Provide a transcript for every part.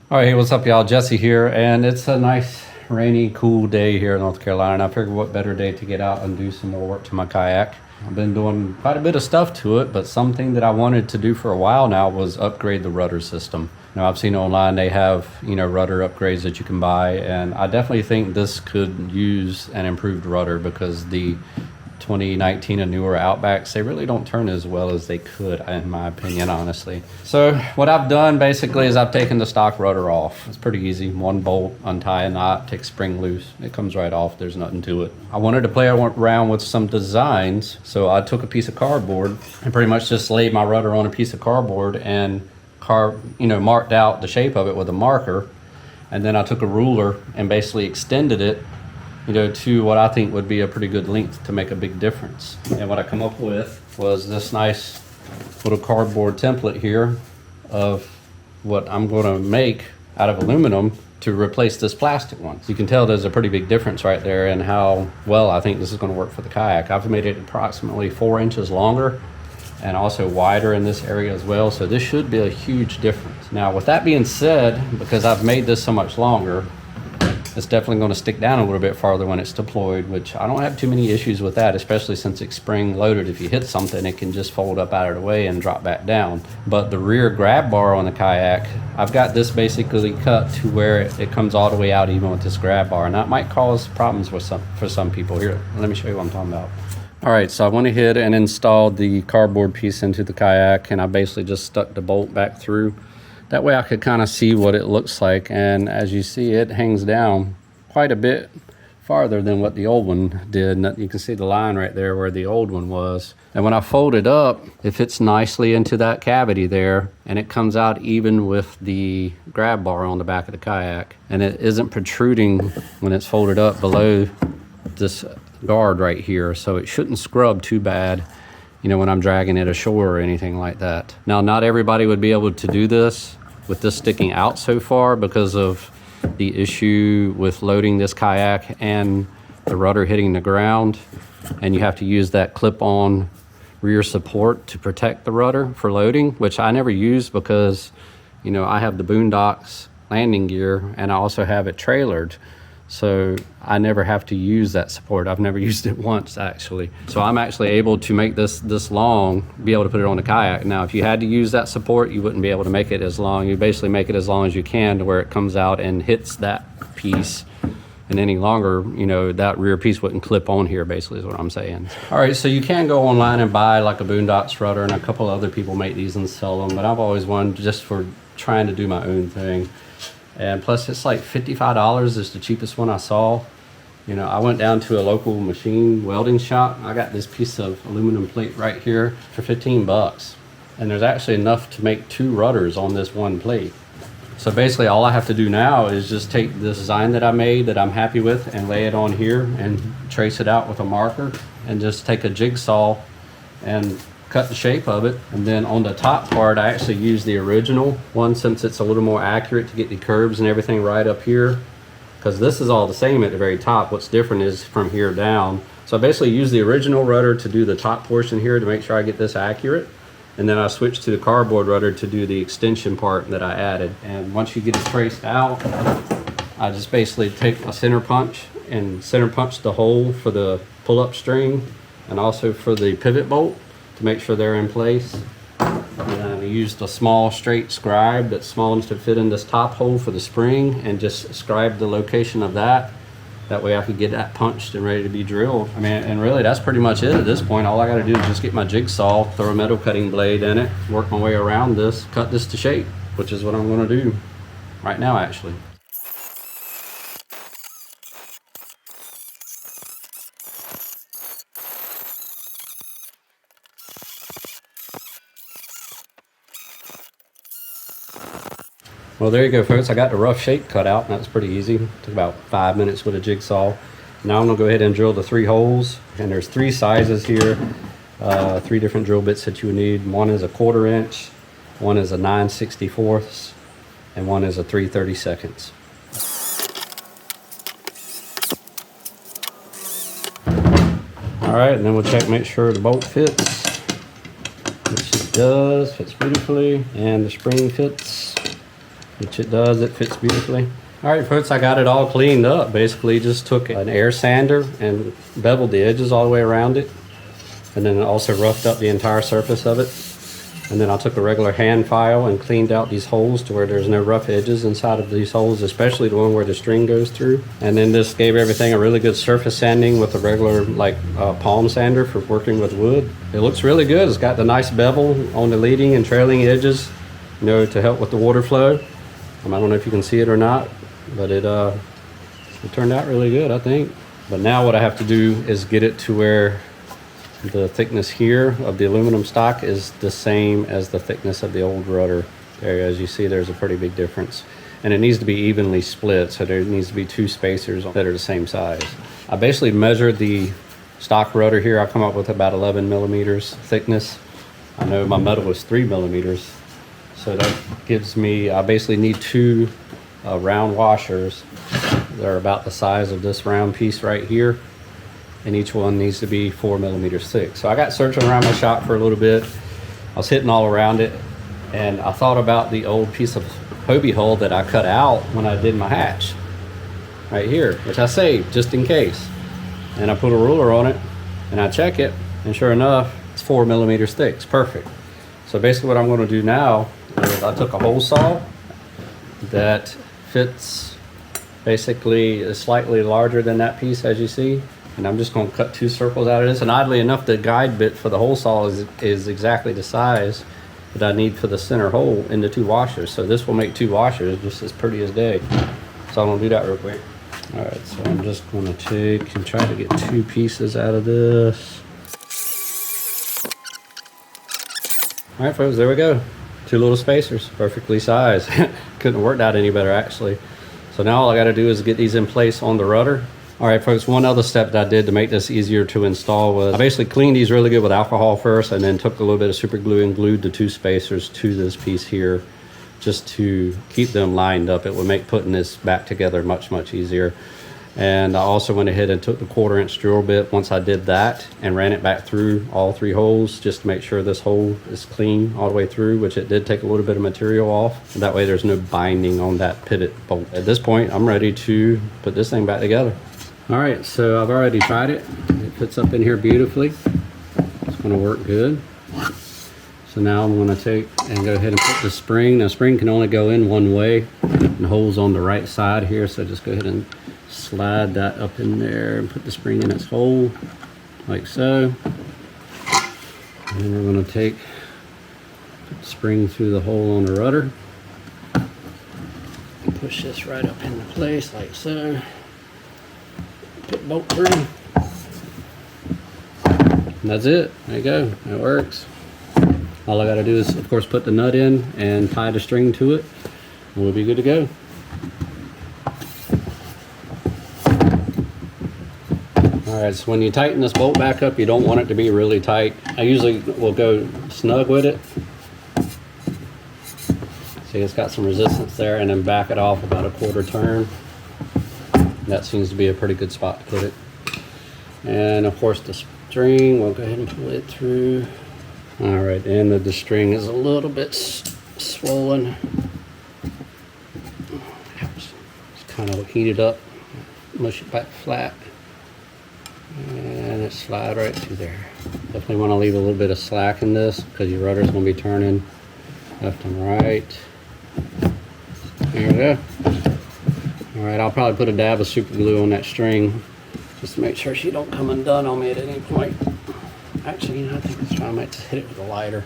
All right, hey, what's up, y'all? Jesse here, and it's a nice, rainy, cool day here in North Carolina. And I figured what better day to get out and do some more work to my kayak. I've been doing quite a bit of stuff to it, but something that I wanted to do for a while now was upgrade the rudder system. Now, I've seen online they have, rudder upgrades that you can buy, and I definitely think this could use an improved rudder because the 2019 and newer Outbacks, they really don't turn as well as they could, in my opinion, honestly. So what I've done basically is I've taken the stock rudder off. It's pretty easy. One bolt, untie a knot, take spring loose. It comes right off. There's nothing to it. I wanted to play around with some designs, so I took a piece of cardboard and pretty much just laid my rudder on a piece of cardboard and marked out the shape of it with a marker. And then I took a ruler and basically extended it to what I think would be a pretty good length to make a big difference. And what I come up with was this nice little cardboard template here of what I'm going to make out of aluminum to replace this plastic one. So you can tell there's a pretty big difference right there in how well I think this is going to work for the kayak. I've made it approximately 4 inches longer and also wider in this area as well. So this should be a huge difference. Now, with that being said, because I've made this so much longer, it's definitely going to stick down a little bit farther when it's deployed, which I don't have too many issues with that, especially since it's spring loaded. If you hit something, it can just fold up out of the way and drop back down. But the rear grab bar on the kayak, I've got this basically cut to where it comes all the way out even with this grab bar, and that might cause problems for some people. Here, let me show you what I'm talking about. All right, so I went ahead and installed the cardboard piece into the kayak, and I basically just stuck the bolt back through. That way I could kind of see what it looks like, and as you see, it hangs down quite a bit farther than what the old one did. You can see the line right there where the old one was. And when I fold it up, it fits nicely into that cavity there, and it comes out even with the grab bar on the back of the kayak. And it isn't protruding when it's folded up below this guard right here, so it shouldn't scrub too bad when I'm dragging it ashore or anything like that. Now, not everybody would be able to do this with this sticking out so far because of the issue with loading this kayak and the rudder hitting the ground, and you have to use that clip-on rear support to protect the rudder for loading, which I never use because I have the Boondocks landing gear and I also have it trailered. So I never have to use that support. I've never used it once, actually. So I'm actually able to make this long, be able to put it on the kayak. Now, if you had to use that support, you wouldn't be able to make it as long. You basically make it as long as you can to where it comes out and hits that piece. And any longer, that rear piece wouldn't clip on here, basically is what I'm saying. All right, so you can go online and buy like a Boondocks rudder, and a couple other people make these and sell them, but I've always wanted just for trying to do my own thing. And plus it's like $55 is the cheapest one I saw. I went down to a local machine welding shop. I got this piece of aluminum plate right here for 15 bucks. And there's actually enough to make 2 rudders on this one plate. So basically all I have to do now is just take this design that I made that I'm happy with and lay it on here and trace it out with a marker and just take a jigsaw and cut the shape of it. And then on the top part, I actually use the original one since it's a little more accurate to get the curves and everything right up here, because this is all the same at the very top. What's different is from here down. So I basically use the original rudder to do the top portion here to make sure I get this accurate, and then I switch to the cardboard rudder to do the extension part that I added. And once you get it traced out, I just basically take a center punch and center punch the hole for the pull-up string and also for the pivot bolt to make sure they're in place. And I used a small straight scribe that's small enough to fit in this top hole for the spring, and just scribe the location of that. That way I could get that punched and ready to be drilled. And really that's pretty much it at this point. All I gotta do is just get my jigsaw, throw a metal cutting blade in it, work my way around this, cut this to shape, which is what I'm gonna do right now, actually. Well, there you go, folks. I got the rough shape cut out, and that was pretty easy. Took about 5 minutes with a jigsaw. Now I'm gonna go ahead and drill the 3 holes, and there's 3 sizes here, 3 different drill bits that you would need. One is a 1/4 inch, one is a 9/64, and one is a 3/32. All right, and then we'll check, make sure the bolt fits, which it does, fits beautifully, and the spring fits. which it does. It fits beautifully. All right, folks, I got it all cleaned up. Basically, just took an air sander and beveled the edges all the way around it. And then also roughed up the entire surface of it. And then I took a regular hand file and cleaned out these holes to where there's no rough edges inside of these holes, especially the one where the string goes through. And then this gave everything a really good surface sanding with a regular palm sander for working with wood. It looks really good. It's got the nice bevel on the leading and trailing edges, to help with the water flow. I don't know if you can see it or not, but it turned out really good, I think. But now what I have to do is get it to where the thickness here of the aluminum stock is the same as the thickness of the old rudder. There, as you see, there's a pretty big difference. And it needs to be evenly split, so there needs to be two spacers that are the same size. I basically measured the stock rudder here. I come up with about 11 millimeters thickness. I know my metal is 3 millimeters. So that gives me, I basically need two round washers. They're about the size of this round piece right here. And each one needs to be 4 millimeters thick. So I got searching around my shop for a little bit. I was hitting all around it. And I thought about the old piece of Hobie hull that I cut out when I did my hatch. Right here, which I saved just in case. And I put a ruler on it and I check it. And sure enough, it's 4 millimeters thick. It's perfect. So basically what I'm going to do now is I took a hole saw that fits basically is slightly larger than that piece, as you see. And I'm just going to cut 2 circles out of this. And oddly enough, the guide bit for the hole saw is exactly the size that I need for the center hole in the 2 washers. So this will make 2 washers just as pretty as day. So I'm going to do that real quick. All right, so I'm just going to take and try to get 2 pieces out of this. All right, folks, there we go. 2 little spacers, perfectly sized. Couldn't have worked out any better, actually. So now all I got to do is get these in place on the rudder. All right, folks, one other step that I did to make this easier to install was I basically cleaned these really good with alcohol first and then took a little bit of super glue and glued the 2 spacers to this piece here just to keep them lined up. It would make putting this back together much, much easier. And I also went ahead and took the 1/4" drill bit once I did that and ran it back through all 3 holes just to make sure this hole is clean all the way through, which it did take a little bit of material off. And that way there's no binding on that pivot bolt. At this point, I'm ready to put this thing back together. All right, so I've already tried it. It fits up in here beautifully. It's gonna work good. So now I'm gonna take and go ahead and put the spring. Now, spring can only go in one way. And the hole's on the right side here, so just go ahead and slide that up in there and put the spring in its hole, like so. And then we're gonna put the spring through the hole on the rudder. Push this right up into place, like so. Put bolt through. And that's it. There you go. It works. All I got to do is, of course, put the nut in and tie the string to it, and we'll be good to go. All right, so when you tighten this bolt back up, you don't want it to be really tight. I usually will go snug with it. See, it's got some resistance there, and then back it off about a 1/4 turn. That seems to be a pretty good spot to put it. And of course the string, we'll go ahead and pull it through. All right, and the string is a little bit swollen. Just kind of heat it up, mush it back flat. And it slide right through there. Definitely want to leave a little bit of slack in this because your rudder's going to be turning left and right. There we go. All right, I'll probably put a dab of super glue on that string just to make sure she don't come undone on me at any point. Actually, I think I might just hit it with a lighter.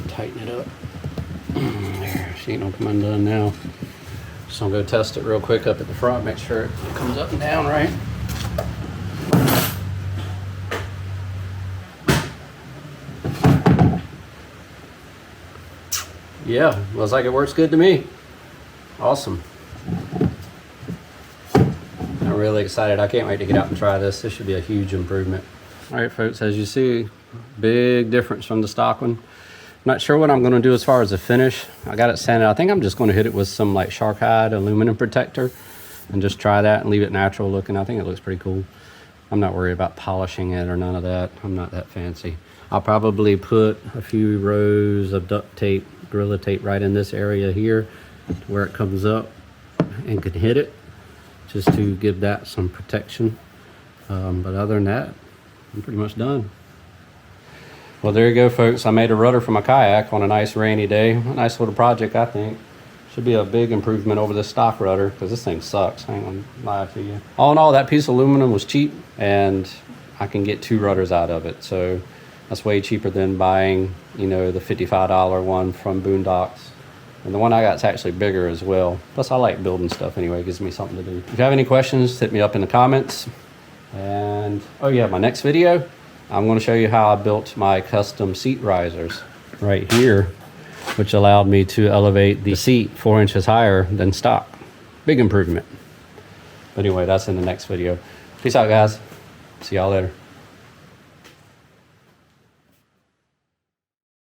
Tighten it up. There, she ain't gonna come undone now. Just gonna go test it real quick up at the front, make sure it comes up and down right. Yeah, looks like it works good to me. Awesome. I'm really excited. I can't wait to get out and try this. This should be a huge improvement. All right, folks, as you see, big difference from the stock one. I'm not sure what I'm going to do as far as the finish. I got it sanded. I think I'm just going to hit it with some like shark hide aluminum protector and just try that and leave it natural looking. I think it looks pretty cool. I'm not worried about polishing it or none of that. I'm not that fancy. I'll probably put a few rows of duct tape, Gorilla Tape right in this area here where it comes up and can hit it, just to give that some protection. But other than that, I'm pretty much done. Well, there you go, folks. I made a rudder for my kayak on a nice rainy day. A nice little project, I think. Should be a big improvement over the stock rudder, because this thing sucks. I ain't gonna lie to you. All in all, that piece of aluminum was cheap, and I can get 2 rudders out of it. So that's way cheaper than buying, you know, the $55 one from Boondocks. And the one I got is actually bigger as well. Plus, I like building stuff anyway. It gives me something to do. If you have any questions, hit me up in the comments. And, oh yeah, my next video, I'm going to show you how I built my custom seat risers right here, which allowed me to elevate the seat 4 inches higher than stock. Big improvement. But anyway, that's in the next video. Peace out, guys. See y'all later.